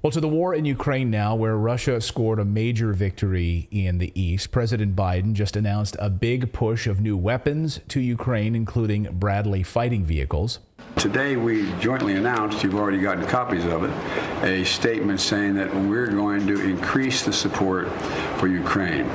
Well, to the war in Ukraine now, where Russia scored a major victory in the east. President Biden just announced a big push of new weapons to Ukraine, including Bradley fighting vehicles. Today, we jointly announced, you've already gotten copies of it, a statement saying that we're going to increase the support for Ukraine.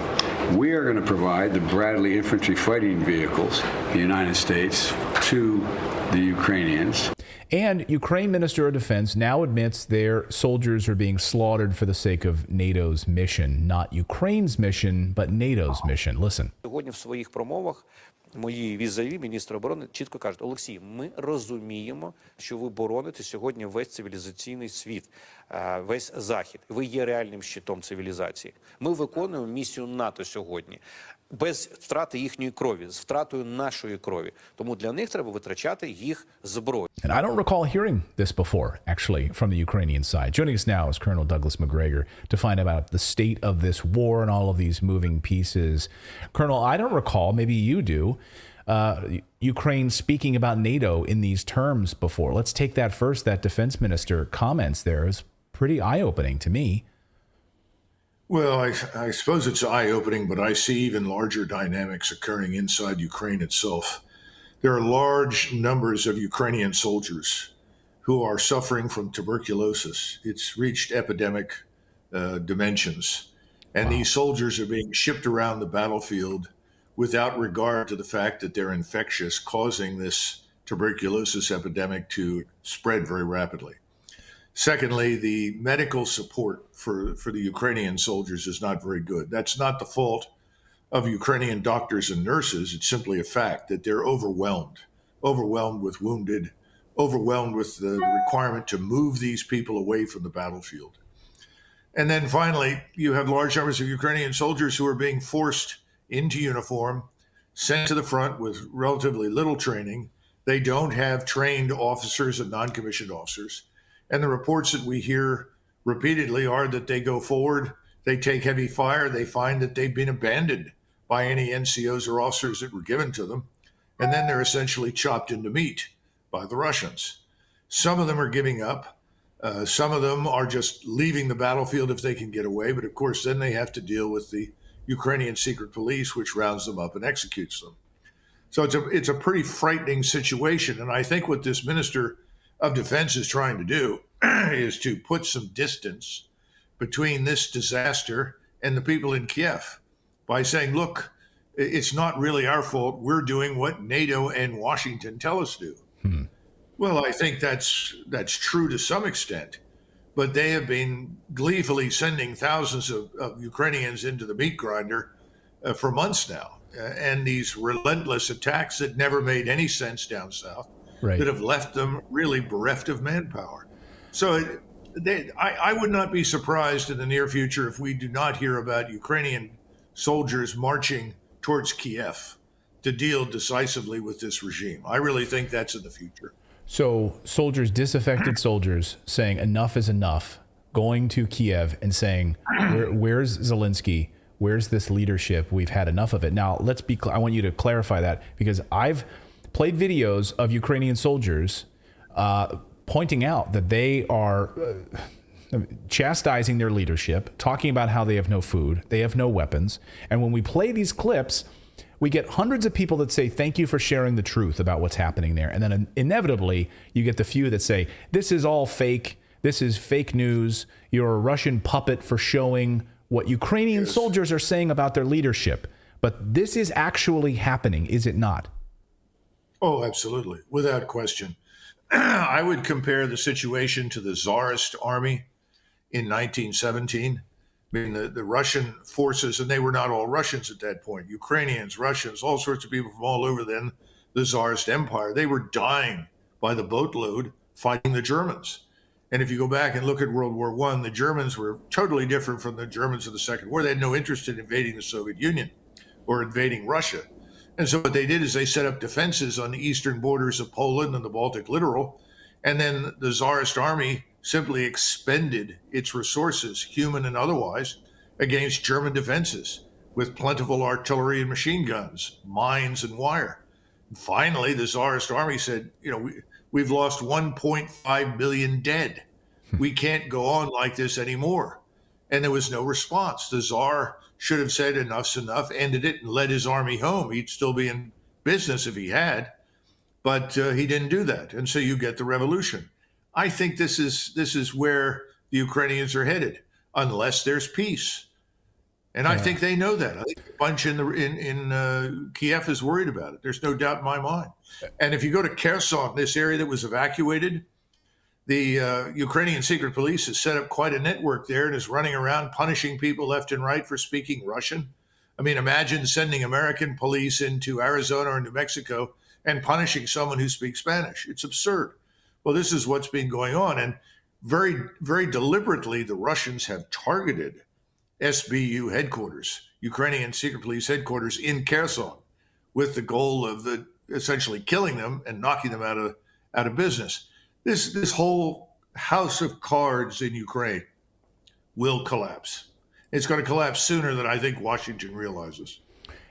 We are going to provide the Bradley infantry fighting vehicles, the United States, to the Ukrainians. And Ukraine Minister of Defense now admits their soldiers are being slaughtered for the sake of NATO's mission. Not Ukraine's mission, but NATO's mission. Listen. Сьогодні в своїх промовах мої візаві, міністр оборони, чітко кажуть: Олексій, ми розуміємо, що ви бороните сьогодні весь цивілізаційний світ, весь Захід. Ви є реальним щитом цивілізації. Ми виконуємо місію НАТО сьогодні без втрати їхньої крові, з втратою нашої крові. Тому для них треба витрачати їх зброю. And I don't recall hearing this before, actually, from the Ukrainian side. Joining us now is Colonel Douglas MacGreggor to find out about the state of this war and all of these moving pieces. Colonel, I don't recall, maybe you do, Ukraine speaking about NATO in these terms before. Let's take that first. That defense minister comments there is pretty eye-opening to me. Well, I suppose it's eye-opening, but I see even larger dynamics occurring inside Ukraine itself. There are large numbers of Ukrainian soldiers who are suffering from tuberculosis. It's reached epidemic dimensions. And these soldiers are being shipped around the battlefield without regard to the fact that they're infectious, causing this tuberculosis epidemic to spread very rapidly. Secondly, the medical support for the Ukrainian soldiers is not very good. That's not the fault of Ukrainian doctors and nurses. It's simply a fact that they're overwhelmed with wounded, overwhelmed with the requirement to move these people away from the battlefield. And then finally, you have large numbers of Ukrainian soldiers who are being forced into uniform, sent to the front with relatively little training. They don't have trained officers and non-commissioned officers. And the reports that we hear repeatedly are that they go forward, they take heavy fire, they find that they've been abandoned by any NCOs or officers that were given to them, and then they're essentially chopped into meat by the Russians. Some of them are giving up. Some of them are just leaving the battlefield if they can get away, but of course then they have to deal with the Ukrainian secret police, which rounds them up and executes them. So it's a pretty frightening situation, and I think what this minister of defense is trying to do is to put some distance between this disaster and the people in Kiev by saying, look, it's not really our fault. We're doing what NATO and Washington tell us to. Well, I think that's true to some extent, but they have been gleefully sending thousands of Ukrainians into the meat grinder for months now. And these relentless attacks that never made any sense down south. Right. That have left them really bereft of manpower. So I would not be surprised in the near future if we do not hear about Ukrainian soldiers marching towards Kiev to deal decisively with this regime. I really think that's in the future. So soldiers, disaffected soldiers, saying enough is enough, going to Kiev and saying, where's Zelensky? Where's this leadership? We've had enough of it. Now, I want you to clarify that, because I've played videos of Ukrainian soldiers pointing out that they are chastising their leadership, talking about how they have no food, they have no weapons. And when we play these clips, we get hundreds of people that say, thank you for sharing the truth about what's happening there. And then inevitably, you get the few that say, this is all fake. This is fake news. You're a Russian puppet for showing what Ukrainian soldiers are saying about their leadership. But this is actually happening, is it not? Oh, absolutely. Without question. I would compare the situation to the Tsarist army in 1917. I mean, the Russian forces, and they were not all Russians at that point, Ukrainians, Russians, all sorts of people from all over then the Tsarist empire. They were dying by the boatload fighting the Germans. And if you go back and look at World War I, the Germans were totally different from the Germans of the Second War. They had no interest in invading the Soviet Union or invading Russia. And so what they did is they set up defenses on the eastern borders of Poland and the Baltic littoral. And then the Tsarist army simply expended its resources, human and otherwise, against German defenses with plentiful artillery and machine guns, mines and wire. And finally, the Tsarist army said, we've lost 1.5 million dead. We can't go on like this anymore. And there was no response. The Tsar should have said enough's enough, ended it, and led his army home. He'd still be in business if he had, but he didn't do that. And so you get the revolution. I think this is where the Ukrainians are headed, unless there's peace. And I think they know that. I think a bunch in Kiev is worried about it. There's no doubt in my mind. And if you go to Kherson, this area that was evacuated, the Ukrainian secret police has set up quite a network there and is running around punishing people left and right for speaking Russian. I mean, imagine sending American police into Arizona or New Mexico and punishing someone who speaks Spanish. It's absurd. Well, this is what's been going on. And very, very deliberately, the Russians have targeted SBU headquarters, Ukrainian secret police headquarters in Kherson, with the goal of essentially killing them and knocking them out of business. This whole house of cards in Ukraine will collapse. It's going to collapse sooner than I think Washington realizes.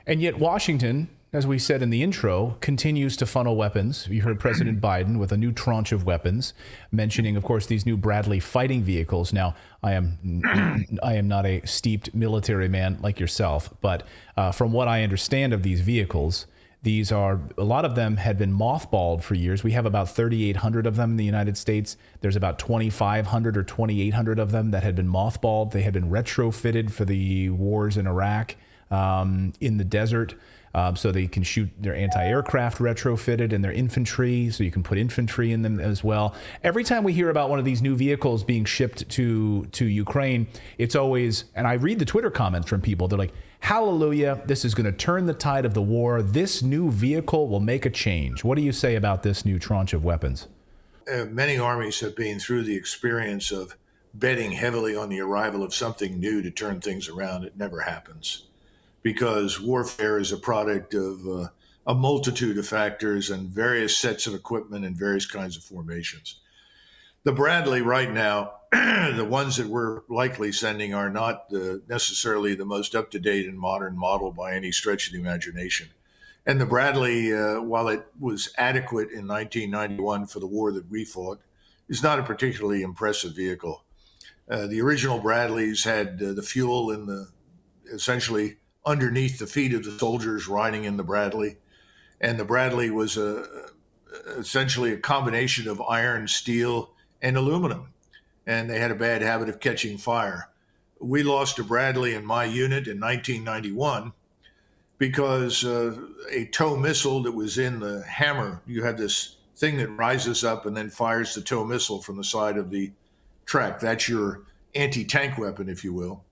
And yet Washington, as we said in the intro, continues to funnel weapons. You heard President Biden with a new tranche of weapons, mentioning, of course, these new Bradley fighting vehicles. Now, I am not a steeped military man like yourself, but from what I understand of these vehicles, a lot of them had been mothballed for years. We have about 3,800 of them in the United States. There's about 2,500 or 2,800 of them that had been mothballed. They had been retrofitted for the wars in Iraq, in the desert. So they can shoot their anti-aircraft retrofitted and their infantry, so you can put infantry in them as well. Every time we hear about one of these new vehicles being shipped to Ukraine, it's always, and I read the Twitter comments from people, they're like, hallelujah, this is going to turn the tide of the war. This new vehicle will make a change. What do you say about this new tranche of weapons? Many armies have been through the experience of betting heavily on the arrival of something new to turn things around. It never happens, because warfare is a product of a multitude of factors and various sets of equipment and various kinds of formations. The Bradley right now, the ones that we're likely sending are not necessarily the most up-to-date and modern model by any stretch of the imagination. And the Bradley, while it was adequate in 1991 for the war that we fought, is not a particularly impressive vehicle. The original Bradleys had the fuel in essentially underneath the feet of the soldiers riding in the Bradley. And the Bradley was essentially a combination of iron, steel, and aluminum. And they had a bad habit of catching fire. We lost a Bradley in my unit in 1991 because a tow missile that was in the hammer, you had this thing that rises up and then fires the tow missile from the side of the track. That's your anti-tank weapon, if you will.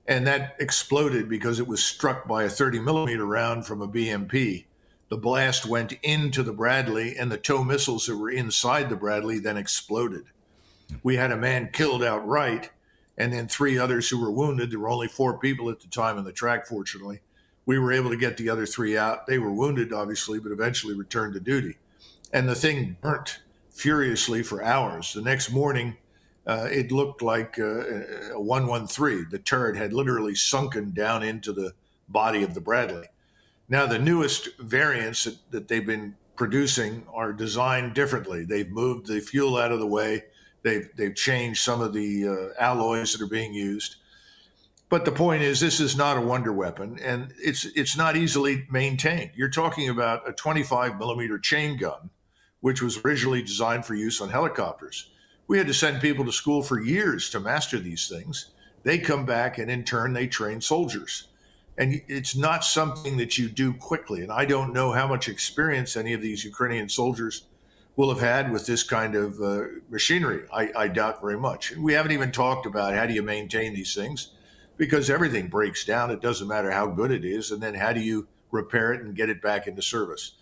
And that exploded because it was struck by a 30 millimeter round from a BMP. The blast went into the Bradley, and the tow missiles that were inside the Bradley then exploded. We had a man killed outright, and then 3 others who were wounded. There were only 4 people at the time on the track, fortunately. We were able to get the other 3 out. They were wounded, obviously, but eventually returned to duty. And the thing burnt furiously for hours. The next morning, it looked like a 113. The turret had literally sunken down into the body of the Bradley. Now, the newest variants that they've been producing are designed differently. They've moved the fuel out of the way. They've changed some of the alloys that are being used. But the point is, this is not a wonder weapon, and it's not easily maintained. You're talking about a 25 millimeter chain gun, which was originally designed for use on helicopters. We had to send people to school for years to master these things. They come back, and in turn, they train soldiers. And it's not something that you do quickly. And I don't know how much experience any of these Ukrainian soldiers will have had with this kind of machinery. I doubt very much. And we haven't even talked about how do you maintain these things, because everything breaks down. It doesn't matter how good it is. And then how do you repair it and get it back into service?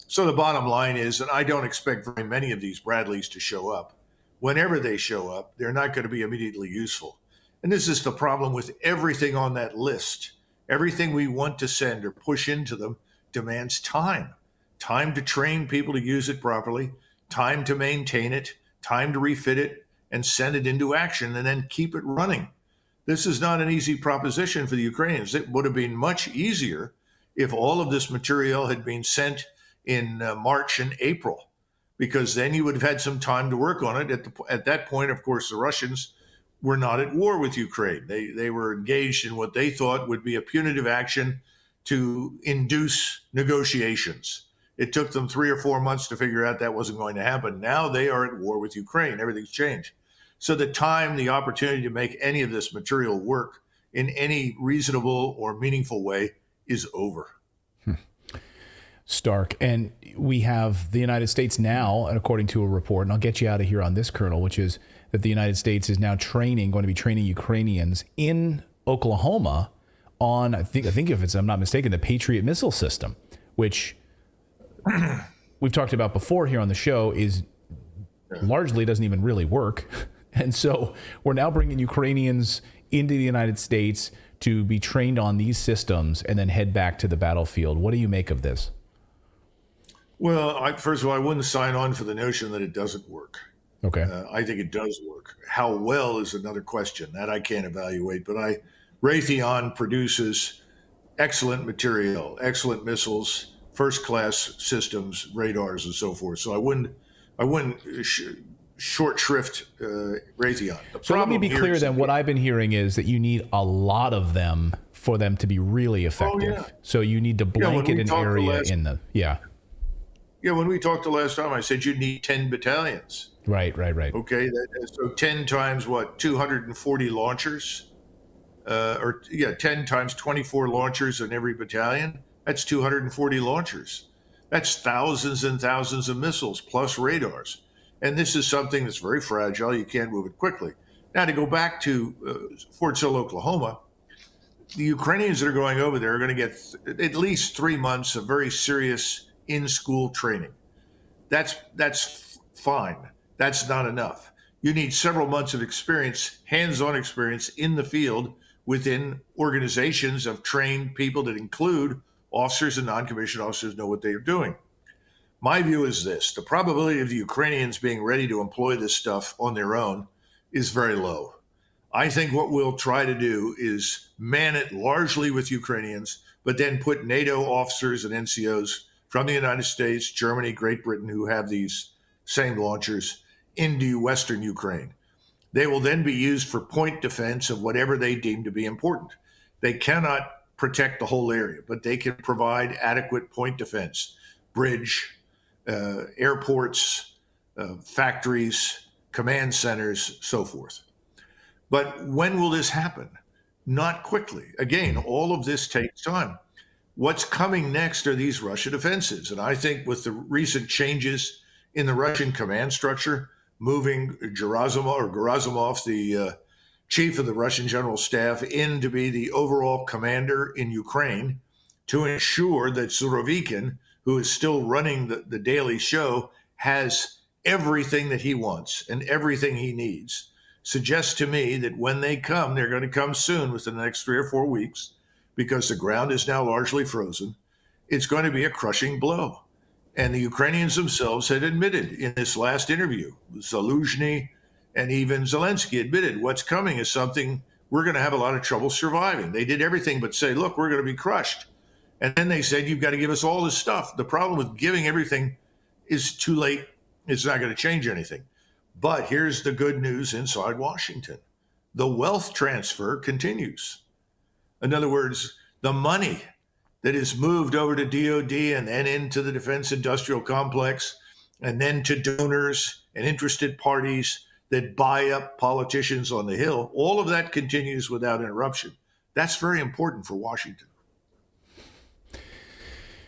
So the bottom line is that I don't expect very many of these Bradleys to show up. Whenever they show up, they're not going to be immediately useful. And this is the problem with everything on that list. Everything we want to send or push into them demands time to train people to use it properly, time to maintain it, time to refit it and send it into action and then keep it running. This is not an easy proposition for the Ukrainians. It would have been much easier if all of this material had been sent in March and April, because then you would have had some time to work on it. At that point, of course, the Russians were not at war with Ukraine. They were engaged in what they thought would be a punitive action to induce negotiations. It took them 3 or 4 months to figure out that wasn't going to happen. Now they are at war with Ukraine. Everything's changed. So the opportunity to make any of this material work in any reasonable or meaningful way is over. Stark. And we have the United States now, and according to a report, and I'll get you out of here on this, Colonel, which is that the United States is now going to be training Ukrainians in Oklahoma on, I think if I'm not mistaken, the Patriot missile system, which we've talked about before here on the show, is largely doesn't even really work. And so we're now bringing Ukrainians into the United States to be trained on these systems and then head back to the battlefield. What do you make of this? Well, first of all, I wouldn't sign on for the notion that it doesn't work. Okay. I think it does work. How well is another question that I can't evaluate. But Raytheon produces excellent material, excellent missiles, first-class systems, radars, and so forth. So I wouldn't short shrift Raytheon. So let me be clear then. What I've been heering is that you need a lot of them for them to be really effective. Oh, yeah. So you need to blanket an area in the Yeah, when we talked the last time, I said you'd need 10 battalions. Right. Okay, so 10 times what? 240 launchers? 10 times 24 launchers in every battalion. That's 240 launchers. That's thousands and thousands of missiles plus radars. And this is something that's very fragile. You can't move it quickly. Now, to go back to Fort Sill, Oklahoma, the Ukrainians that are going over there are going to get at least 3 months of very serious in-school training. That's fine. That's not enough. You need several months of experience, hands-on experience in the field within organizations of trained people that include officers and non-commissioned officers know what they are doing. My view is this: the probability of the Ukrainians being ready to employ this stuff on their own is very low. I think what we'll try to do is man it largely with Ukrainians, but then put NATO officers and NCOs from the United States, Germany, Great Britain, who have these same launchers, into Western Ukraine. They will then be used for point defense of whatever they deem to be important. They cannot protect the whole area, but they can provide adequate point defense, bridge, airports, factories, command centers, so forth. But when will this happen? Not quickly. Again, all of this takes time. What's coming next are these Russian offensives. And I think with the recent changes in the Russian command structure, moving Gerasimov, the chief of the Russian general staff, in to be the overall commander in Ukraine to ensure that Surovikin, who is still running the daily show, has everything that he wants and everything he needs, suggests to me that when they come, they're going to come soon within the next 3 or 4 weeks, because the ground is now largely frozen. It's going to be a crushing blow. And the Ukrainians themselves had admitted in this last interview, Zaluzhny and even Zelensky admitted what's coming is something we're going to have a lot of trouble surviving. They did everything but say, look, we're going to be crushed. And then they said, you've got to give us all this stuff. The problem with giving everything is too late. It's not going to change anything. But here's the good news inside Washington. The wealth transfer continues. In other words, the money that is moved over to DOD and then into the defense industrial complex and then to donors and interested parties that buy up politicians on the Hill, all of that continues without interruption. That's very important for Washington.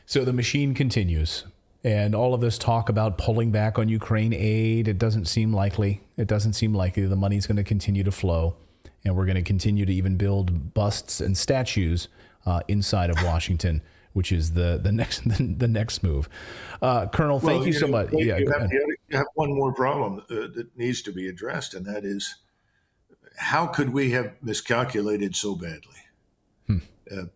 So the machine continues. And all of this talk about pulling back on Ukraine aid, it doesn't seem likely. It doesn't seem likely the money's going to continue to flow. And we're going to continue to even build busts and statues inside of Washington, which is the next move. Colonel, thank you so much. You have one more problem that needs to be addressed, and that is, how could we have miscalculated so badly?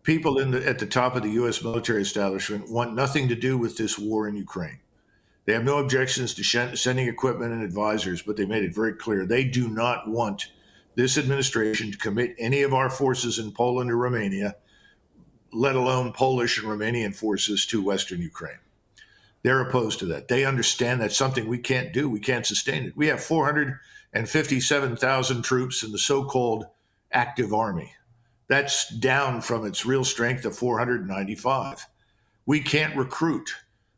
People at the top of the U.S. military establishment want nothing to do with this war in Ukraine. They have no objections to sending equipment and advisors, but they made it very clear they do not want this administration to commit any of our forces in Poland or Romania, let alone Polish and Romanian forces, to Western Ukraine. They're opposed to that. They understand that's something we can't do. We can't sustain it. We have 457,000 troops in the so-called active army. That's down from its real strength of 495. We can't recruit.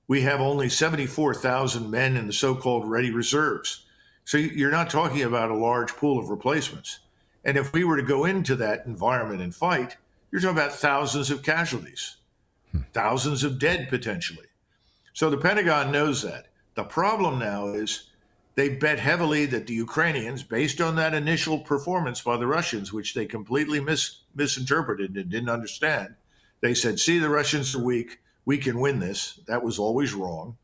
We have only 74,000 men in the so-called ready reserves. So you're not talking about a large pool of replacements. And if we were to go into that environment and fight, you're talking about thousands of casualties, thousands of dead potentially. So the Pentagon knows that. The problem now is they bet heavily that the Ukrainians, based on that initial performance by the Russians, which they completely misinterpreted and didn't understand, they said, see, the Russians are weak. We can win this. That was always wrong.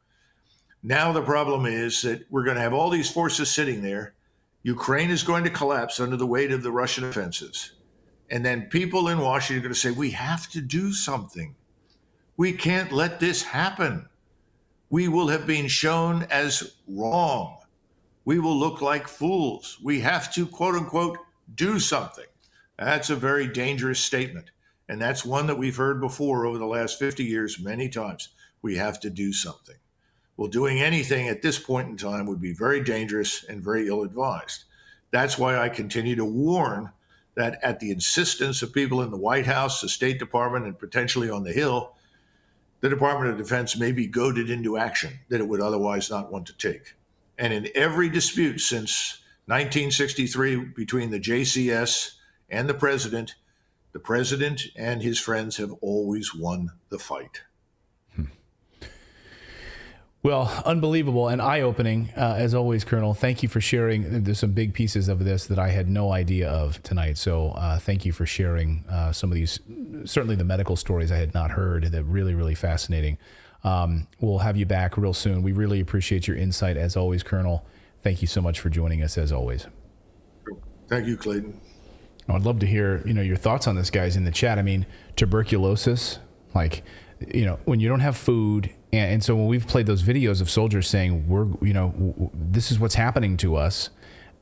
Now the problem is that we're going to have all these forces sitting there. Ukraine is going to collapse under the weight of the Russian offensives. And then people in Washington are going to say, we have to do something. We can't let this happen. We will have been shown as wrong. We will look like fools. We have to, quote unquote, do something. That's a very dangerous statement. And that's one that we've heard before over the last 50 years many times. We have to do something. Well, doing anything at this point in time would be very dangerous and very ill-advised. That's why I continue to warn that at the insistence of people in the White House, the State Department, and potentially on the Hill, the Department of Defense may be goaded into action that it would otherwise not want to take. And in every dispute since 1963 between the JCS and the president and his friends have always won the fight. Well, unbelievable and eye-opening, as always, Colonel. Thank you for sharing. There's some big pieces of this that I had no idea of tonight. So thank you for sharing some of these, certainly the medical stories I had not heard. They're really, really fascinating. We'll have you back real soon. We really appreciate your insight, as always, Colonel. Thank you so much for joining us, as always. Thank you, Clayton. I'd love to hear, your thoughts on this, guys, in the chat. I mean, tuberculosis, when you don't have food, and so when we've played those videos of soldiers saying this is what's happening to us,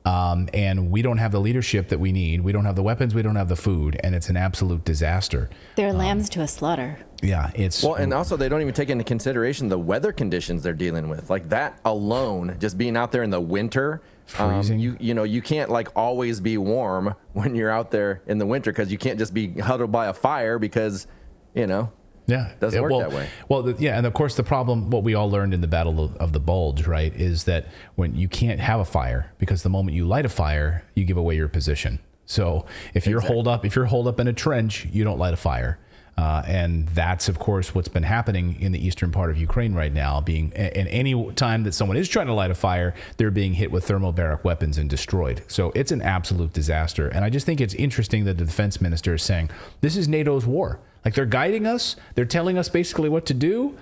and we don't have the leadership that we need, we don't have the weapons, we don't have the food, and it's an absolute disaster. They're lambs to a slaughter. Yeah, it's and also they don't even take into consideration the weather conditions they're dealing with. Like that alone, just being out there in the winter, freezing. You can't always be warm when you're out there in the winter because you can't just be huddled by a fire because Yeah, it doesn't work that way. Well, and of course the problem, what we all learned in the Battle of the Bulge, right, is that when you can't have a fire because the moment you light a fire, you give away your position. So if you're holed up in a trench, you don't light a fire. And that's, of course, what's been happening in the eastern part of Ukraine right now, and any time that someone is trying to light a fire, they're being hit with thermobaric weapons and destroyed. So it's an absolute disaster. And I just think it's interesting that the defense minister is saying, this is NATO's war. They're guiding us. They're telling us basically what to do.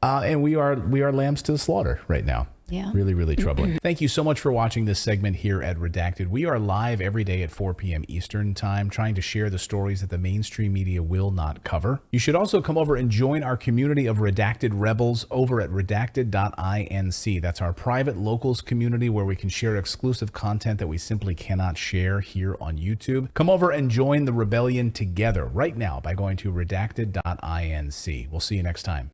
And we are lambs to the slaughter right now. Yeah. Really, really troubling. Thank you so much for watching this segment here at Redacted. We are live every day at 4 p.m. Eastern Time, trying to share the stories that the mainstream media will not cover. You should also come over and join our community of Redacted Rebels over at Redacted.inc. That's our private locals community where we can share exclusive content that we simply cannot share here on YouTube. Come over and join the rebellion together right now by going to Redacted.inc. We'll see you next time.